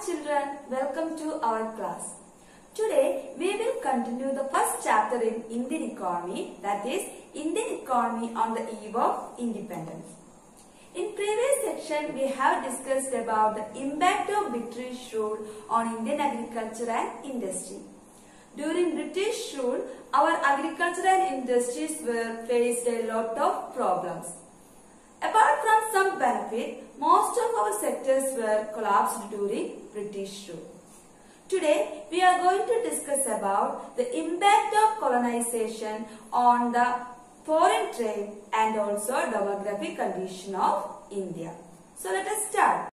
children, welcome to our class. Today we will continue the first chapter in Indian economy, that is Indian economy on the eve of independence. In previous section we have discussed about the impact of British rule on Indian agriculture and industry. During British rule, our agriculture and industries were faced a lot of problems. Apart from some benefit, most of our sectors were collapsed during British rule. Today, we are going to discuss about the impact of colonization on the foreign trade and also demographic condition of India. So let us start.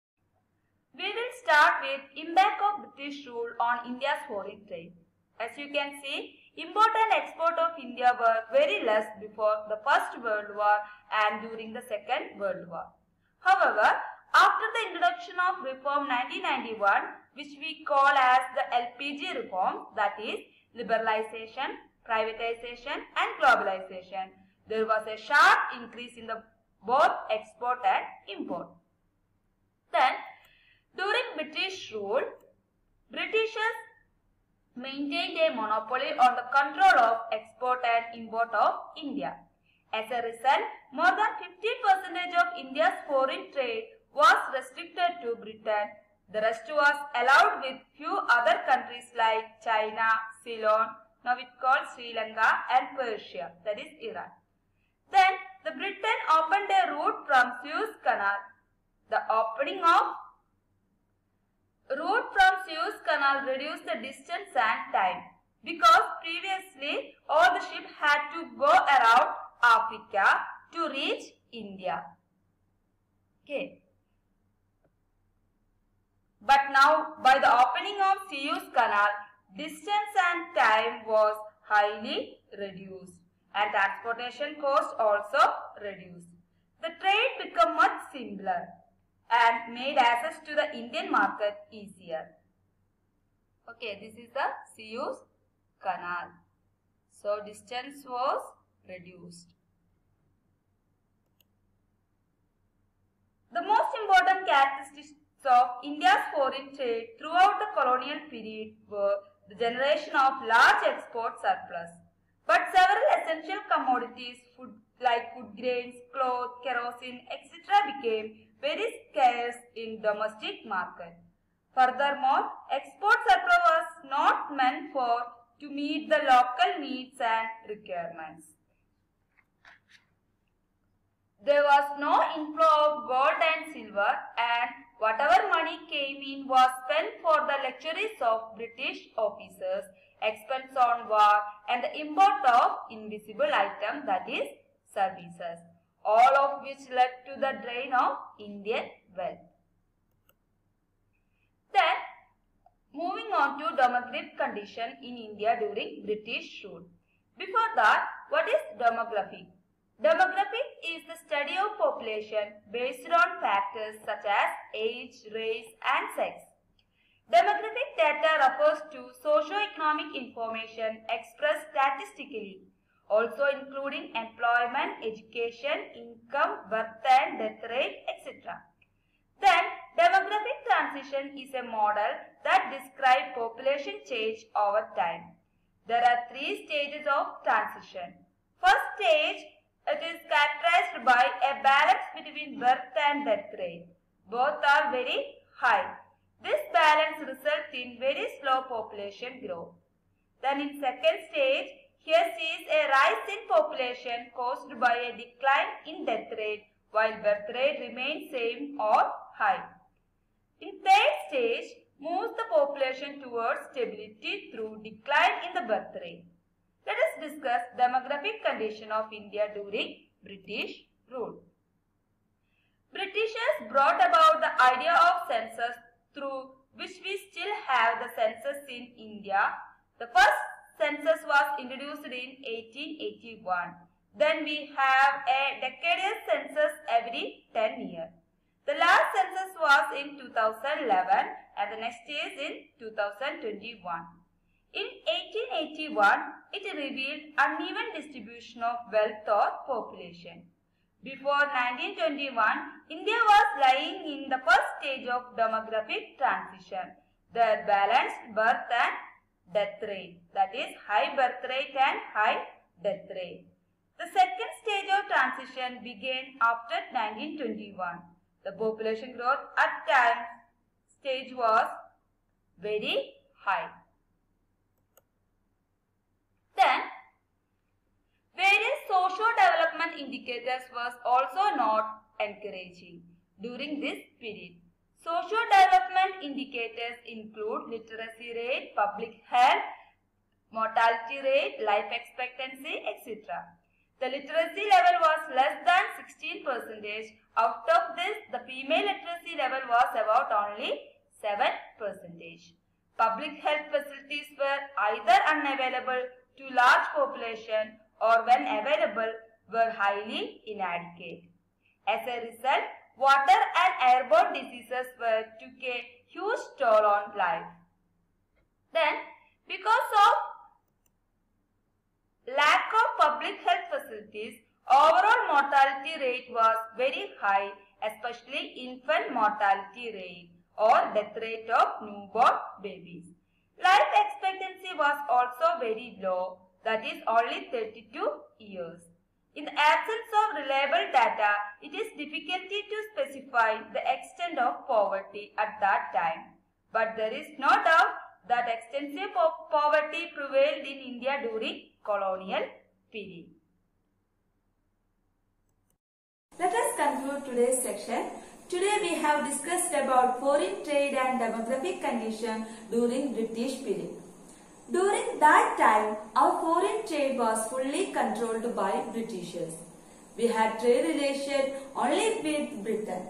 We will start with impact of British rule on India's foreign trade. As you can see, import and export of India were very less before the First World War and during the Second World War. However, after the introduction of Reform 1991, which we call as the LPG reform, that is liberalization, privatization and globalization, there was a sharp increase in the both export and import. Then, during British rule, Britishers maintained a monopoly on the control of export and import of India. As a result, more than 50% of India's foreign trade was restricted to Britain. The rest was allowed with few other countries like China, Ceylon, now it called Sri Lanka and Persia, that is Iran. Then, the Britain opened a route from Suez Canal. The opening of route from Suez Canal reduced the distance and time because previously all the ships had to go around Africa to reach India. Okay. But now by the opening of Suez Canal, distance and time was highly reduced and transportation cost also reduced. The trade became much simpler and made access to the Indian market easier. Okay, this is the Suez Canal. So, distance was reduced. The most important characteristics of India's foreign trade throughout the colonial period were the generation of large export surplus. But several essential commodities like food grains, cloth, kerosene, etc. became very scarce in domestic market. Furthermore, export surplus was not meant to meet the local needs and requirements. There was no inflow of gold and silver, and whatever money came in was spent for the luxuries of British officers, expense on war, and the import of invisible items, that is services, all of which led to the drain of Indian wealth. Then, moving on to demographic condition in India during British rule. Before that, what is demography? Demographic is the study of population based on factors such as age, race and sex. Demographic data refers to socio-economic information expressed statistically, also including employment, education, income, birth and death rate, etc. Then, demographic transition is a model that describes population change over time. There are three stages of transition. First stage, it is characterized by a balance between birth and death rate. Both are very high. This balance results in very slow population growth. Then in second stage, here sees a rise in population caused by a decline in death rate while birth rate remains same or high. In third stage, moves the population towards stability through decline in the birth rate. Let us discuss demographic condition of India during British rule. Britishers brought about the idea of census through which we still have the census in India. The first census was introduced in 1881. Then we have a decadal census every 10 years. The last census was in 2011 and the next is in 2021. In 1881, it revealed uneven distribution of wealth or population. Before 1921, India was lying in the first stage of demographic transition, the balanced birth and death rate, that is high birth rate and high death rate. The second stage of transition began after 1921. The population growth at that stage was very high. Then, various socio-development indicators was also not encouraging during this period. Socio-development indicators include literacy rate, public health, mortality rate, life expectancy, etc. The literacy level was less than 16%. Out of this, the female literacy level was about only 7%. Public health facilities were either unavailable to large population or when available were highly inadequate. As a result, water and airborne diseases took a huge toll on life. Then, because of lack of public health facilities, overall mortality rate was very high, especially infant mortality rate or death rate of newborn babies. Life expectancy was also very low, that is only 32 years. In the absence of reliable data, it is difficult to specify the extent of poverty at that time. But there is no doubt that extensive poverty prevailed in India during colonial period. Let us conclude today's section. Today we have discussed about foreign trade and demographic condition during British period. During that time, our foreign trade was fully controlled by Britishers. We had trade relation only with Britain.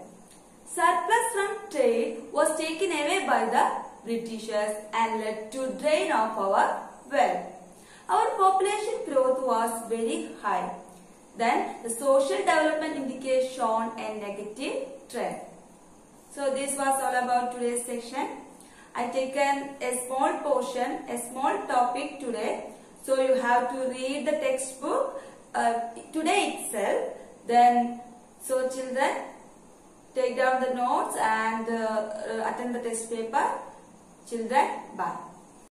Surplus from trade was taken away by the Britishers and led to drain of our wealth. Our population growth was very high. Then the social development indicator shown a negative trend. So this was all about today's section. I taken a small portion, a small topic today. So you have to read the textbook today itself. Then, so children, take down the notes and attend the test paper. Children, bye.